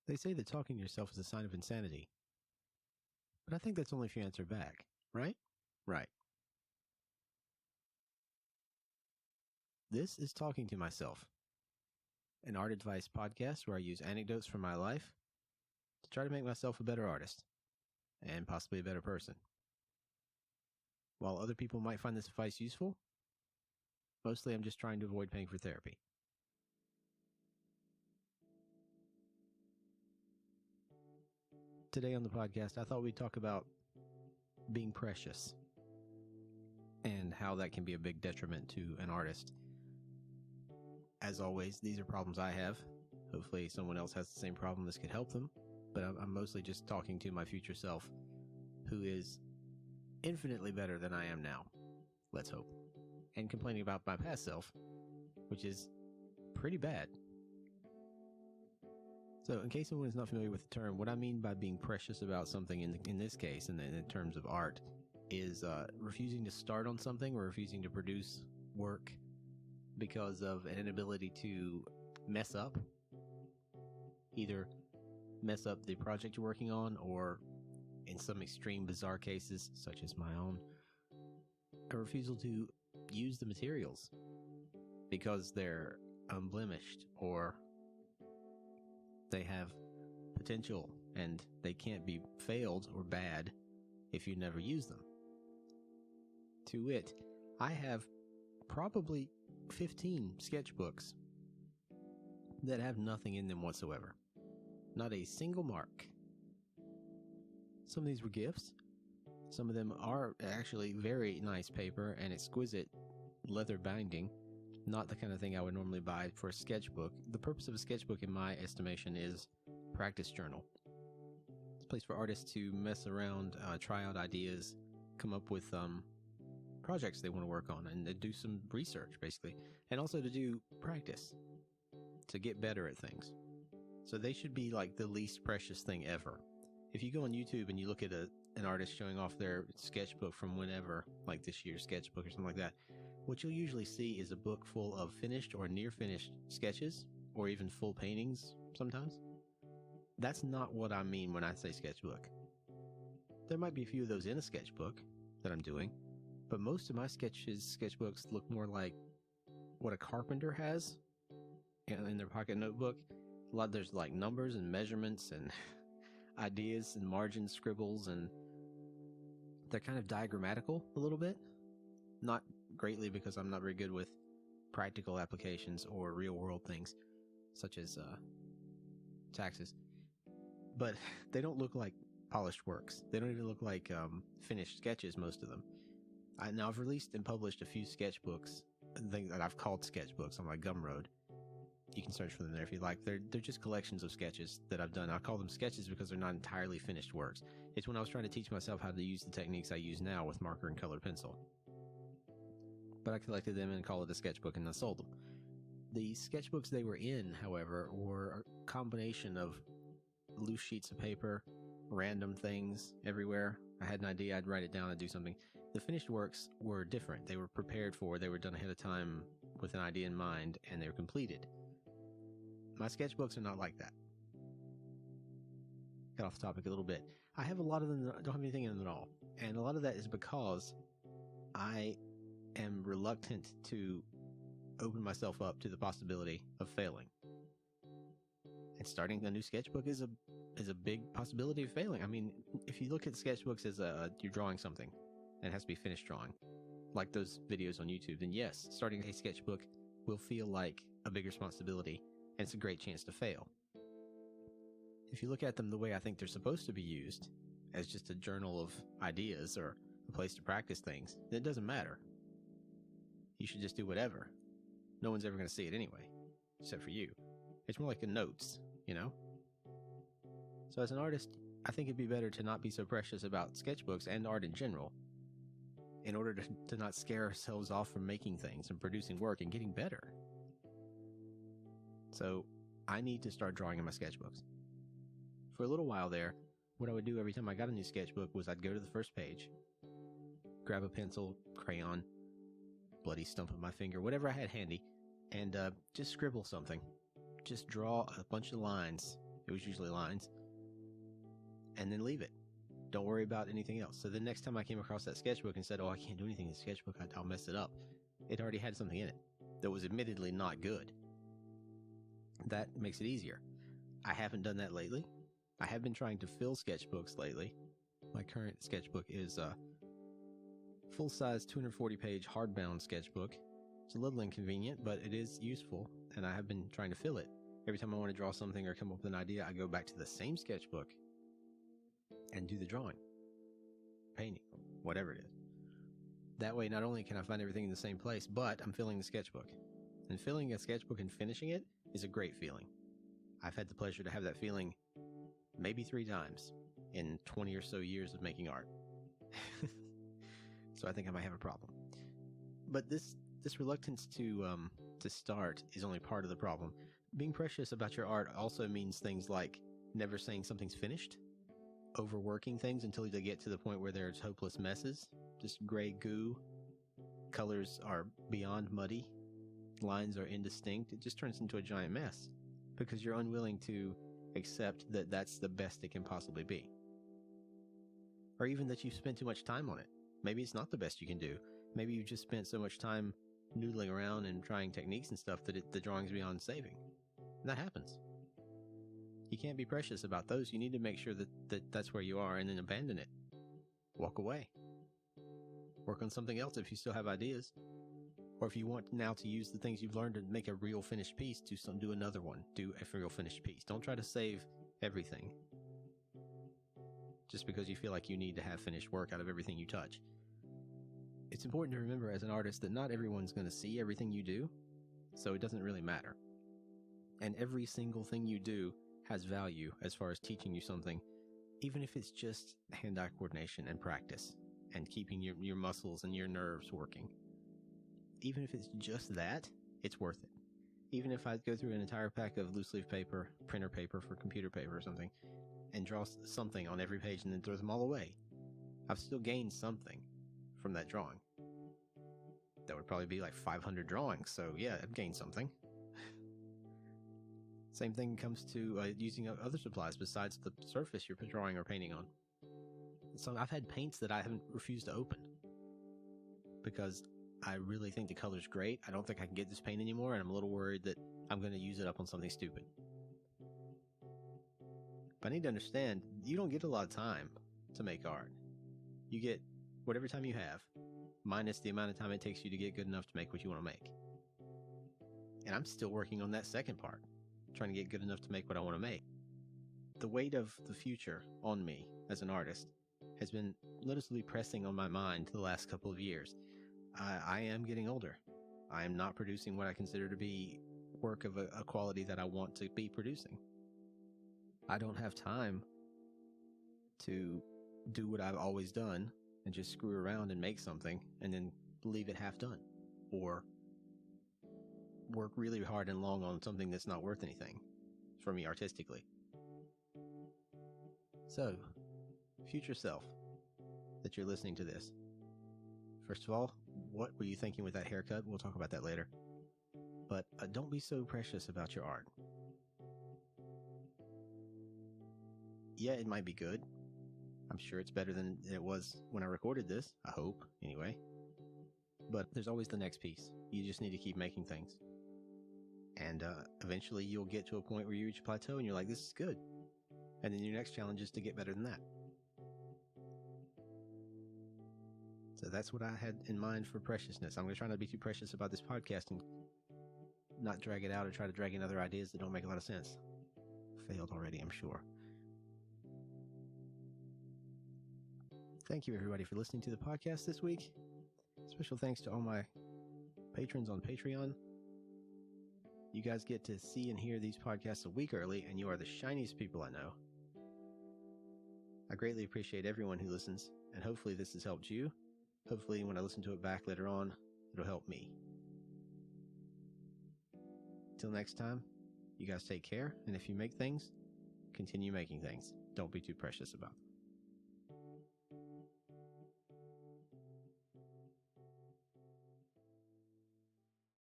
They say that talking to yourself is a sign of insanity. But I think that's only if you answer back, right? Right. This is Talking to Myself, an art advice podcast where I use anecdotes from my life to try to make myself a better artist and possibly a better person. While other people might find this advice useful, mostly I'm just trying to avoid paying for therapy. Today on the podcast, I thought we'd talk about being precious and how that can be a big detriment to an artist. As always, these are problems I have. Hopefully someone else has the same problem. This could help them. But I'm mostly just talking to my future self, who is infinitely better than I am now. Let's hope. And complaining about my past self, which is pretty bad. So in case someone is not familiar with the term, what I mean by being precious about something in this case, and in terms of art, is refusing to start on something or refusing to produce work because of an inability to mess up. Either mess up the project you're working on, or in some extreme bizarre cases, such as my own, a refusal to use the materials because they're unblemished or they have potential and they can't be failed or bad if you never use them. To wit, I have probably 15 sketchbooks that have nothing in them whatsoever. Not a single mark. Some of these were gifts. Some of them are actually very nice paper and exquisite leather binding. Not the kind of thing I would normally buy for a sketchbook. The purpose of a sketchbook, in my estimation, is practice journal. It's a place for artists to mess around, try out ideas, come up with projects they want to work on, and do some research, basically. And also to do practice, to get better at things. So they should be like the least precious thing ever. If you go on YouTube and you look at an artist showing off their sketchbook from whenever, like this year's sketchbook or something like that, what you'll usually see is a book full of finished or near finished sketches, or even full paintings sometimes. That's not what I mean when I say sketchbook. There might be a few of those in a sketchbook that I'm doing, but most of my sketchbooks look more like what a carpenter has in their pocket notebook. There's like numbers and measurements and ideas and margins, scribbles, and they're kind of diagrammatical a little bit. Not greatly, because I'm not very good with practical applications or real world things such as taxes. But they don't look like polished works. They don't even look like finished sketches, most of them. Now I've released and published a few sketchbooks, things that I've called sketchbooks on my Gumroad. You can search for them there if you like. They're just collections of sketches that I've done. I call them sketches because they're not entirely finished works. It's when I was trying to teach myself how to use the techniques I use now with marker and colored pencil. But I collected them and called it a sketchbook, and I sold them. The sketchbooks they were in, however, were a combination of loose sheets of paper, random things everywhere. I had an idea, I'd write it down and do something. The finished works were different. They were prepared for, they were done ahead of time with an idea in mind, and they were completed. My sketchbooks are not like that. Got off topic a little bit. I have a lot of them that don't have anything in them at all. And a lot of that is because I am reluctant to open myself up to the possibility of failing. And starting a new sketchbook is a big possibility of failing. I mean, if you look at sketchbooks as you're drawing something and it has to be finished drawing, like those videos on YouTube, then yes, starting a sketchbook will feel like a big responsibility, and it's a great chance to fail. If you look at them the way I think they're supposed to be used, as just a journal of ideas or a place to practice things, then it doesn't matter. You should just do whatever. No one's ever going to see it anyway, except for you. It's more like a notes, you know? So as an artist, I think it'd be better to not be so precious about sketchbooks and art in general, in order to not scare ourselves off from making things and producing work and getting better. So I need to start drawing in my sketchbooks. For a little while there, what I would do every time I got a new sketchbook was I'd go to the first page, grab a pencil, crayon, bloody stump of my finger, whatever I had handy, and just scribble something. Just draw a bunch of lines It was usually lines. And then leave it. Don't worry about anything else. So the next time I came across that sketchbook and said, oh, I can't do anything in the sketchbook, I'll mess it up, it already had something in it that was admittedly not good. That makes it easier. I haven't done that lately. I have been trying to fill sketchbooks lately. My current sketchbook is a full-size 240-page hardbound sketchbook. It's a little inconvenient, but it is useful, and I have been trying to fill it. Every time I want to draw something or come up with an idea, I go back to the same sketchbook and do the drawing, painting, whatever it is. That way, not only can I find everything in the same place, but I'm filling the sketchbook. And filling a sketchbook and finishing it is a great feeling. I've had the pleasure to have that feeling maybe 3 times in 20 or so years of making art. So I think I might have a problem. But this reluctance to start is only part of the problem. Being precious about your art also means things like never saying something's finished, overworking things until they get to the point where there's hopeless messes, just gray goo, colors are beyond muddy, lines are indistinct. It just turns into a giant mess because you're unwilling to accept that that's the best it can possibly be. Or even that you've spent too much time on it. Maybe it's not the best you can do. Maybe you've just spent so much time noodling around and trying techniques and stuff that the drawing's beyond saving. And that happens. You can't be precious about those. You need to make sure that that's where you are and then abandon it. Walk away. Work on something else if you still have ideas. Or if you want now to use the things you've learned to make a real finished piece, do another one. Do a real finished piece. Don't try to save everything just because you feel like you need to have finished work out of everything you touch. It's important to remember as an artist that not everyone's going to see everything you do, so it doesn't really matter. And every single thing you do has value as far as teaching you something, even if it's just hand-eye coordination and practice and keeping your muscles and your nerves working. Even if it's just that, it's worth it. Even if I go through an entire pack of loose leaf paper, printer paper for computer paper or something, and draw something on every page and then throw them all away, I've still gained something from that drawing. That would probably be like 500 drawings, so yeah, I've gained something. Same thing comes to using other supplies besides the surface you're drawing or painting on. So I've had paints that I haven't refused to open because I really think the color's great. I don't think I can get this paint anymore, and I'm a little worried that I'm going to use it up on something stupid. But I need to understand, you don't get a lot of time to make art. You get whatever time you have, minus the amount of time it takes you to get good enough to make what you want to make. And I'm still working on that second part, trying to get good enough to make what I want to make. The weight of the future on me as an artist has been literally pressing on my mind the last couple of years. I am getting older. I am not producing what I consider to be work of a quality that I want to be producing. I don't have time to do what I've always done and just screw around and make something and then leave it half done, or work really hard and long on something that's not worth anything for me artistically. So, future self that you're listening to this. First of all, what were you thinking with that haircut? We'll talk about that later. But don't be so precious about your art. Yeah, it might be good. I'm sure it's better than it was when I recorded this. I hope, anyway. But there's always the next piece. You just need to keep making things. And eventually you'll get to a point where you reach a plateau and you're like, this is good. And then your next challenge is to get better than that. So that's what I had in mind for preciousness. I'm going to try not to be too precious about this podcast and not drag it out or try to drag in other ideas that don't make a lot of sense. Failed already, I'm sure. Thank you, everybody, for listening to the podcast this week. Special thanks to all my patrons on Patreon. You guys get to see and hear these podcasts a week early, and you are the shiniest people I know. I greatly appreciate everyone who listens, and hopefully this has helped you. Hopefully when I listen to it back later on, it'll help me. Till next time, you guys take care, and if you make things, continue making things. Don't be too precious about them.